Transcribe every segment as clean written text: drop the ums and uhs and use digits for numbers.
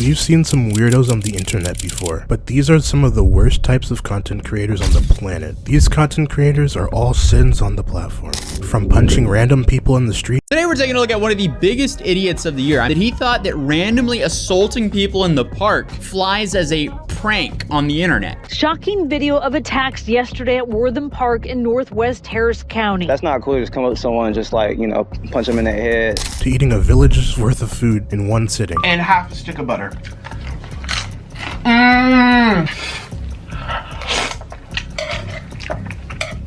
We've seen some weirdos on the internet before, but these are some of the worst types of content creators on the planet. These content creators are all sins on the platform. From punching random people in the street. Today we're taking a look at one of the biggest idiots of the year. That he thought that randomly assaulting people in the park flies as a prank on the internet. Shocking video of attacks yesterday at Wortham Park in Northwest Harris County. That's not cool. Just come up to someone and just like, you know, punch them in their head. To eating a village's worth of food in one sitting. And half a stick of butter.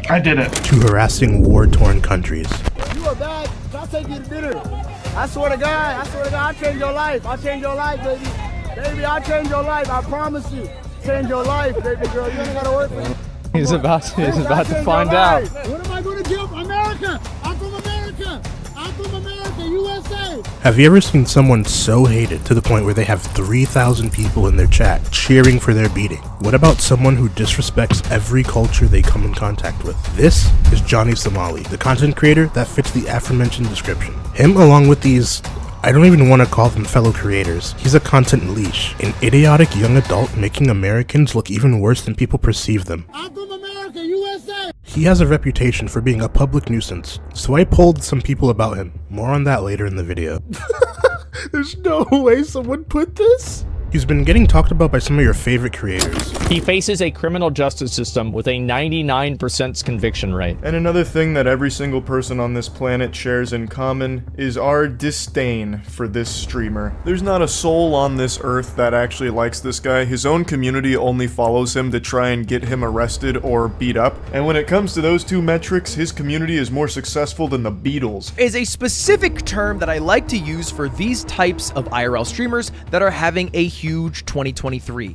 I did it. To harassing war-torn countries. You are bad. I'll take you to dinner. I swear to God, I'll change your life. I'll change your life, baby. Baby, I'll change your life. I promise you. Change your life, baby girl. You ain't gotta work for me. He's about to find out. What am I gonna do? America! I'm from America! I'm from America, USA! Have you ever seen someone so hated to the point where they have 3,000 people in their chat cheering for their beating? What about someone who disrespects every culture they come in contact with? This is Johnny Somali, the content creator that fits the aforementioned description. Him, along with these, I don't even want to call them fellow creators. He's a content leash, an idiotic young adult making Americans look even worse than people perceive them. I'm from America, USA! He has a reputation for being a public nuisance, so I polled some people about him. More on that later in the video. There's no way someone put this? He's been getting talked about by some of your favorite creators. He faces a criminal justice system with a 99% conviction rate. And another thing that every single person on this planet shares in common is our disdain for this streamer. There's not a soul on this earth that actually likes this guy. His own community only follows him to try and get him arrested or beat up. And when it comes to those two metrics, his community is more successful than the Beatles. Is a specific term that I like to use for these types of IRL streamers that are having a huge 2023,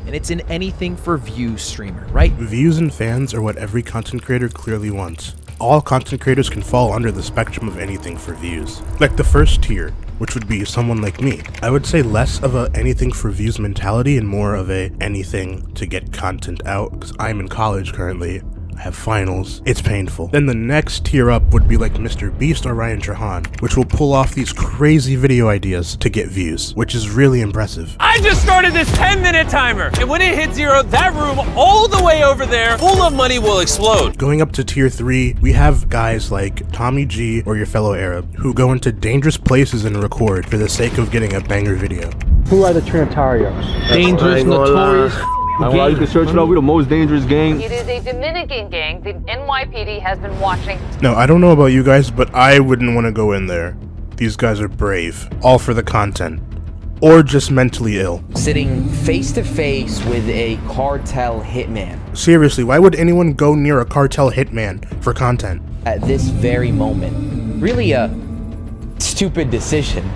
and it's an anything for views streamer, right? Views and fans are what every content creator clearly wants. All content creators can fall under the spectrum of anything for views. Like the first tier, which would be someone like me. I would say less of a anything for views mentality and more of a anything to get content out, because I'm in college currently. I have finals. It's painful. Then the next tier up would be like Mr. Beast or Ryan Trahan, which will pull off these crazy video ideas to get views, which is really impressive. I just started this 10-minute timer, and when it hits 0, that room all the way over there full of money will explode. Going up to tier 3, we have guys like Tommy G or your fellow Arab, who go into dangerous places and record for the sake of getting a banger video. Who are the Trinitarios? Dangerous, notorious. Well, you can search it out. We're the most dangerous gang. It is a Dominican gang. The NYPD has been watching. Now, I don't know about you guys, but I wouldn't want to go in there. These guys are brave, all for the content, or just mentally ill. Sitting face to face with a cartel hitman. Seriously, why would anyone go near a cartel hitman for content? At this very moment. Really a stupid decision,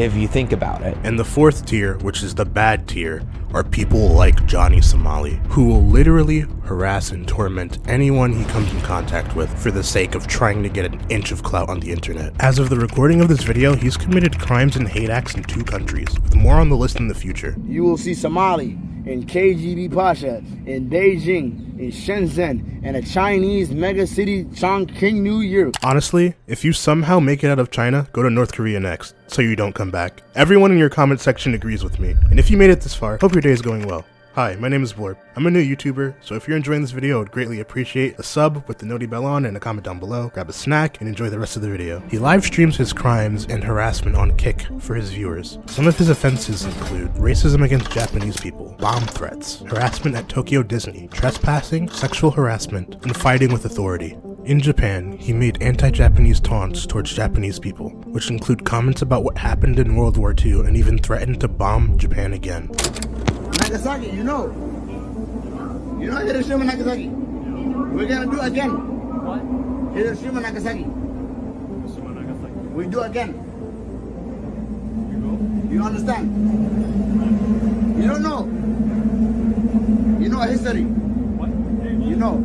if you think about it. And the fourth tier, which is the bad tier, are people like Johnny Somali, who will literally harass and torment anyone he comes in contact with for the sake of trying to get an inch of clout on the internet. As of the recording of this video, he's committed crimes and hate acts in 2 countries, with more on the list in the future. You will see Somali in KGB Pasha, in Beijing, in Shenzhen, and a Chinese mega city, Chongqing, New Year. Honestly, if you somehow make it out of China, go to North Korea next, so you don't come back. Everyone in your comment section agrees with me, and if you made it this far, hope your day is going well. Hi, my name is Blorb. I'm a new YouTuber, so if you're enjoying this video, I would greatly appreciate a sub with the noti bell on and a comment down below. Grab a snack and enjoy the rest of the video. He live streams his crimes and harassment on Kick for his viewers. Some of his offenses include racism against Japanese people, bomb threats, harassment at Tokyo Disney, trespassing, sexual harassment, and fighting with authority. In Japan, he made anti-Japanese taunts towards Japanese people, which include comments about what happened in World War II and even threatened to bomb Japan again. Nagasaki, you know Hiroshima, Nagasaki. We're gonna do again. What? Hiroshima, Nagasaki. We do again. You understand? You don't know. You know history. What? You know.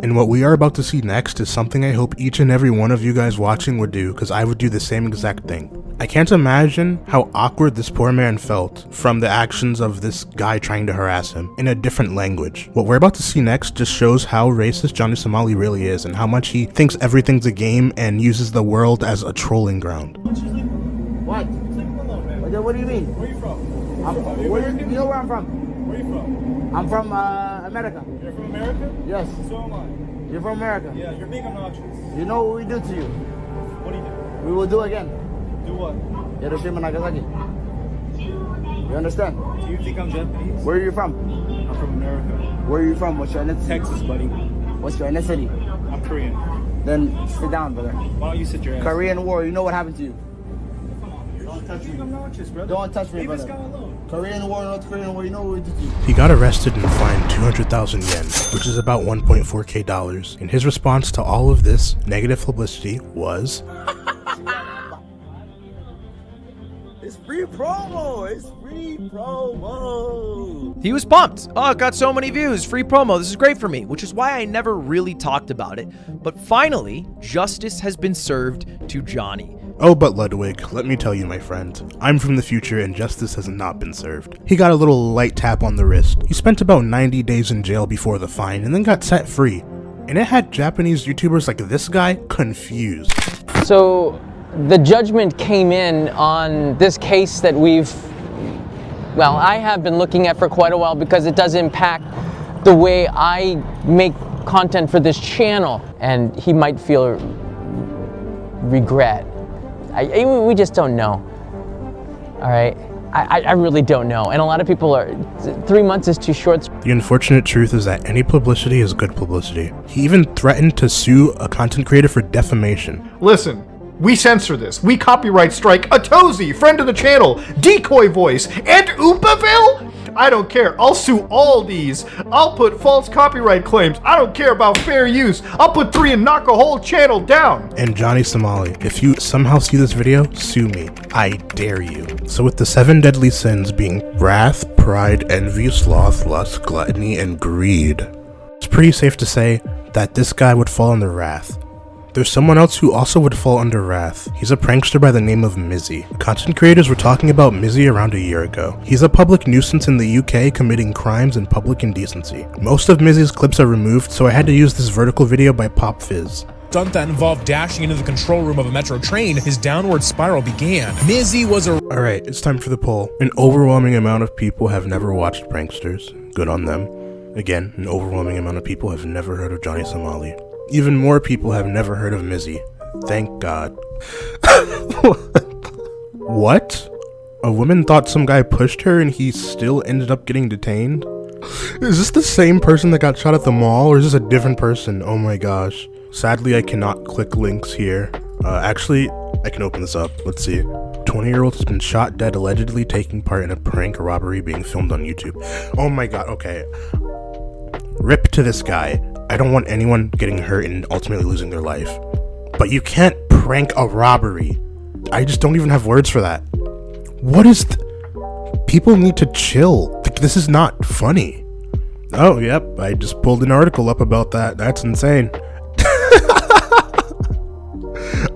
And what we are about to see next is something I hope each and every one of you guys watching would do, because I would do the same exact thing. I can't imagine how awkward this poor man felt from the actions of this guy trying to harass him in a different language. What we're about to see next just shows how racist Johnny Somali really is and how much he thinks everything's a game and uses the world as a trolling ground. What? Okay, what do you mean? Where you from? You know where I'm from? Where you from? I'm from America. You're from America? Yes. So am I. You're from America? Yeah, you're being obnoxious. You know what we do to you? What do you do? We will do again. Do what? Hiroshima, Nagasaki. You understand? Do you think I'm Japanese? Where are you from? I'm from America. Where are you from? What's your ethnicity? Texas, buddy. What's your ethnicity? I'm Korean. Then sit down, brother. Why don't you sit your ass? Korean War, you know what happened to you? Don't touch me. I'm obnoxious, brother. Don't touch me, Leave brother. this guy alone. Korean War, North Korean War, you know what we did to you? He got arrested and fined 200,000 yen, which is about 1.4k dollars. And his response to all of this negative publicity was, It's free promo! It's free promo! He was pumped. Oh, it got so many views. Free promo. This is great for me, which is why I never really talked about it. But finally, justice has been served to Johnny. oh, but Ludwig, let me tell you, my friend, I'm from the future and justice has not been served. He got a little light tap on the wrist. He spent about 90 days in jail before the fine and then got set free. And it had Japanese YouTubers like this guy confused. So the judgment came in on this case that I have been looking at for quite a while because it does impact the way I make content for this channel. And he might feel regret. We just don't know. All right. I really don't know. And a lot of people 3 months is too short. The unfortunate truth is that any publicity is good publicity. He even threatened to sue a content creator for defamation. Listen, we censor this. We copyright strike Atozy, friend of the channel, Decoy Voice, and Oopaville? I don't care. I'll sue all these. I'll put false copyright claims. I don't care about fair use. I'll put 3 and knock a whole channel down. And Johnny Somali, if you somehow see this video, sue me. I dare you. So with the 7 deadly sins being wrath, pride, envy, sloth, lust, gluttony, and greed, it's pretty safe to say that this guy would fall under wrath. There's someone else who also would fall under wrath. He's a prankster by the name of Mizzy. Content creators were talking about Mizzy around a year ago. He's a public nuisance in the UK committing crimes and public indecency. Most of Mizzy's clips are removed, so I had to use this vertical video by Pop Fizz. Stunt that involved dashing into the control room of a metro train, his downward spiral began. Mizzy was a... Alright, it's time for the poll. An overwhelming amount of people have never watched pranksters. Good on them. Again, an overwhelming amount of people have never heard of Johnny Somali. Even more people have never heard of Mizzy. Thank God. What? A woman thought some guy pushed her and he still ended up getting detained? Is this the same person that got shot at the mall, or is this a different person? Oh my gosh. Sadly, I cannot click links here. Actually, I can open this up. Let's see. 20-year-old has been shot dead allegedly taking part in a prank robbery being filmed on YouTube. Oh my god, okay. Rip to this guy. I don't want anyone getting hurt and ultimately losing their life. But you can't prank a robbery. I just don't even have words for that. What is people need to chill. This is not funny. Oh, yep, I just pulled an article up about that. That's insane.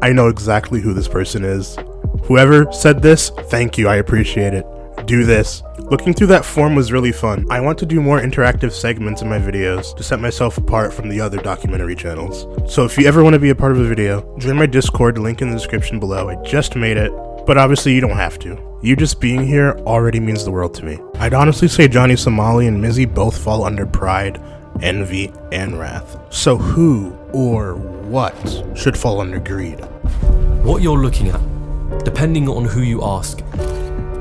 I know exactly who this person is. Whoever said this, thank you, I appreciate it. Do this. Looking through that form was really fun. I want to do more interactive segments in my videos to set myself apart from the other documentary channels. So if you ever want to be a part of a video, join my Discord, link in the description below. I just made it, but obviously you don't have to. You just being here already means the world to me. I'd honestly say Johnny Somali and Mizzy both fall under pride, envy, and wrath. So who or what should fall under greed? What you're looking at, depending on who you ask,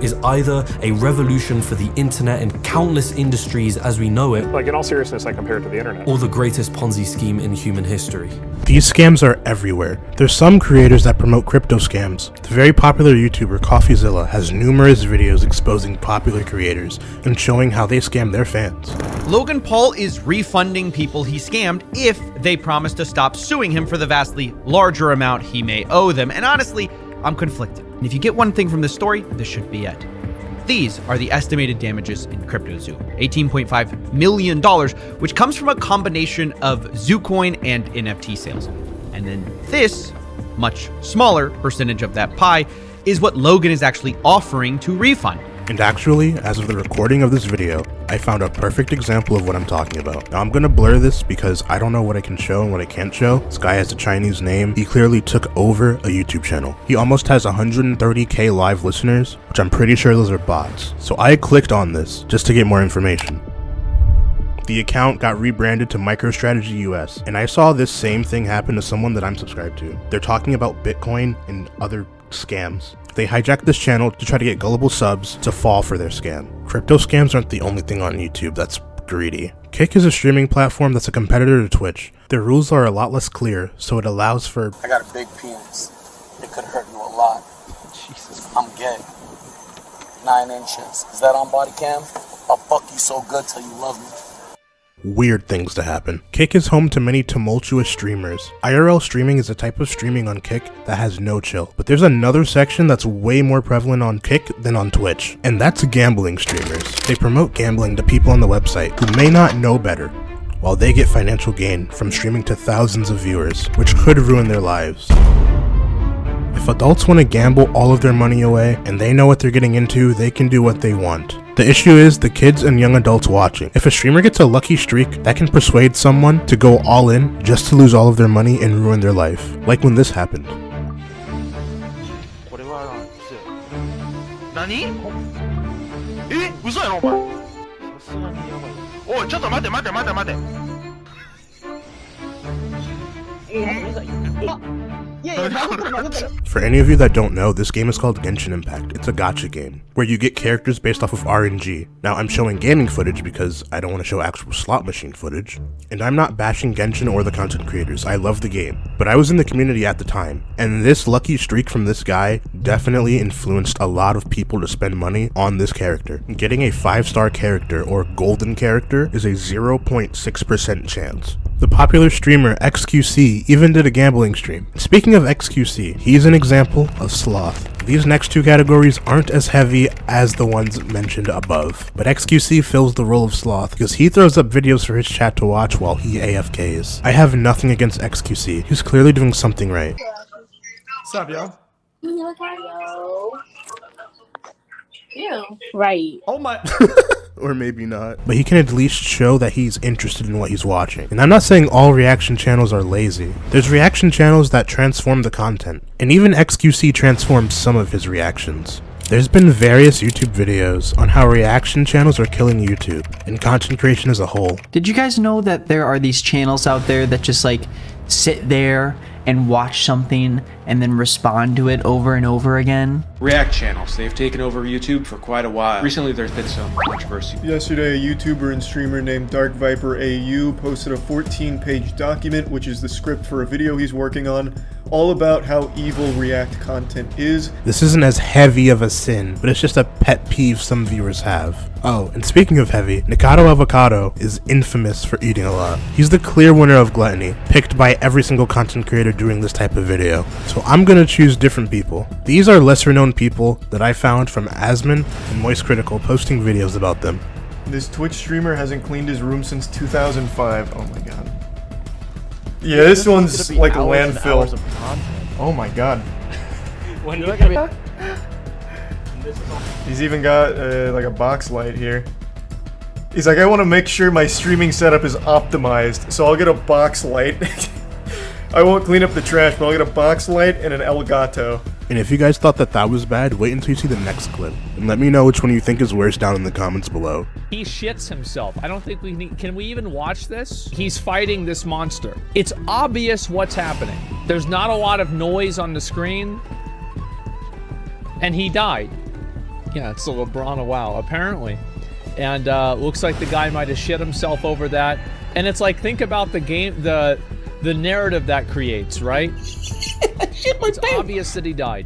is either a revolution for the internet and countless industries as we know it, like in all seriousness, I compare it to the internet, or the greatest Ponzi scheme in human history. These scams are everywhere. There's some creators that promote crypto scams. The very popular YouTuber CoffeeZilla has numerous videos exposing popular creators and showing how they scam their fans. Logan Paul is refunding people he scammed if they promise to stop suing him for the vastly larger amount he may owe them. And honestly, I'm conflicted. And if you get one thing from this story, this should be it. These are the estimated damages in CryptoZoo, $18.5 million, which comes from a combination of ZooCoin and NFT sales. And then this, much smaller percentage of that pie, is what Logan is actually offering to refund. And actually, as of the recording of this video, I found a perfect example of what I'm talking about. Now I'm gonna blur this because I don't know what I can show and what I can't show. This guy has a Chinese name. He clearly took over a YouTube channel. He almost has 130k live listeners, which I'm pretty sure those are bots. So I clicked on this just to get more information. The account got rebranded to MicroStrategy US, and I saw this same thing happen to someone that I'm subscribed to. They're talking about Bitcoin and other scams. They hijacked this channel to try to get gullible subs to fall for their scam. Crypto scams aren't the only thing on YouTube that's greedy. Kick is a streaming platform that's a competitor to Twitch. Their rules are a lot less clear, so it allows for— I got a big penis. It could hurt you a lot. Jesus, I'm gay. 9 inches. Is that on body cam? I'll fuck you so good till you love me. weird things to happen. Kick is home to many tumultuous streamers. IRL streaming is a type of streaming on Kick that has no chill, but there's another section that's way more prevalent on Kick than on Twitch, and that's gambling streamers. They promote gambling to people on the website who may not know better, while they get financial gain from streaming to thousands of viewers, which could ruin their lives. If adults want to gamble all of their money away and they know what they're getting into, they can do what they want. The issue is the kids and young adults watching. If a streamer gets a lucky streak, that can persuade someone to go all in just to lose all of their money and ruin their life. Like when this happened. For any of you that don't know, this game is called Genshin Impact. It's a gacha game, where you get characters based off of RNG. Now, I'm showing gaming footage because I don't want to show actual slot machine footage. And I'm not bashing Genshin or the content creators, I love the game. But I was in the community at the time, and this lucky streak from this guy definitely influenced a lot of people to spend money on this character. Getting a 5-star character or golden character is a 0.6% chance. The popular streamer XQC even did a gambling stream. Speaking of XQC, he's an example of Sloth. These next two categories aren't as heavy as the ones mentioned above, but XQC fills the role of Sloth because he throws up videos for his chat to watch while he AFKs. I have nothing against XQC, he's clearly doing something right. What's up, yo? Ew. Right. Oh my. Or maybe not. But he can at least show that he's interested in what he's watching. And I'm not saying all reaction channels are lazy. There's reaction channels that transform the content. And even XQC transforms some of his reactions. There's been various YouTube videos on how reaction channels are killing YouTube and content creation as a whole. Did you guys know that there are these channels out there that just like sit there and watch something and then respond to it over and over again? React channels, they've taken over YouTube for quite a while. Recently there's been some controversy. Yesterday, a YouTuber and streamer named Dark Viper AU posted a 14-page document, which is the script for a video he's working on, all about how evil React content is. This isn't as heavy of a sin, but it's just a pet peeve some viewers have. Oh, and speaking of heavy, Nikado Avocado is infamous for eating a lot. He's the clear winner of gluttony, picked by every single content creator doing this type of video. So I'm gonna choose different people. These are lesser known people that I found from Asmongold and Moist Critical posting videos about them. This Twitch streamer hasn't cleaned his room since 2005. Oh my god. Yeah, this one's like a landfill. Oh my god. When you He's even got like a box light here. He's like, I want to make sure my streaming setup is optimized, so I'll get a box light. I won't clean up the trash, but I'll get a box light and an Elgato. And if you guys thought that that was bad, wait until you see the next clip. And let me know which one you think is worse down in the comments below. He shits himself. I don't think we need... Can we even watch this? He's fighting this monster. It's obvious what's happening. There's not a lot of noise on the screen. And he died. Yeah, it's a LeBron wow, apparently. And looks like the guy might have shit himself over that. And it's like, think about the game, the narrative that creates, right? It's obvious that he died.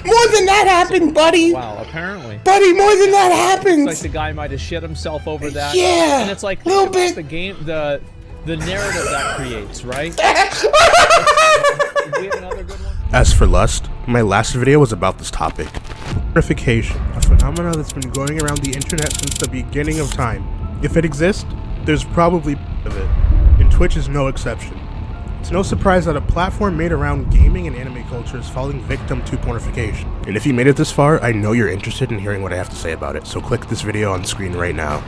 More than that happened, buddy. Wow, apparently. Buddy, more than that happens. It's like the guy might have shit himself over that. Yeah. And it's like, little think about the game, the narrative that creates, right? Do we have another good one? As for lust, my last video was about this topic. Purification, a phenomenon that's been going around the internet since the beginning of time. If it exists, there's probably of it, and Twitch is no exception. It's no surprise that a platform made around gaming and anime culture is falling victim to pornification. And if you made it this far, I know you're interested in hearing what I have to say about it, so click this video on screen right now.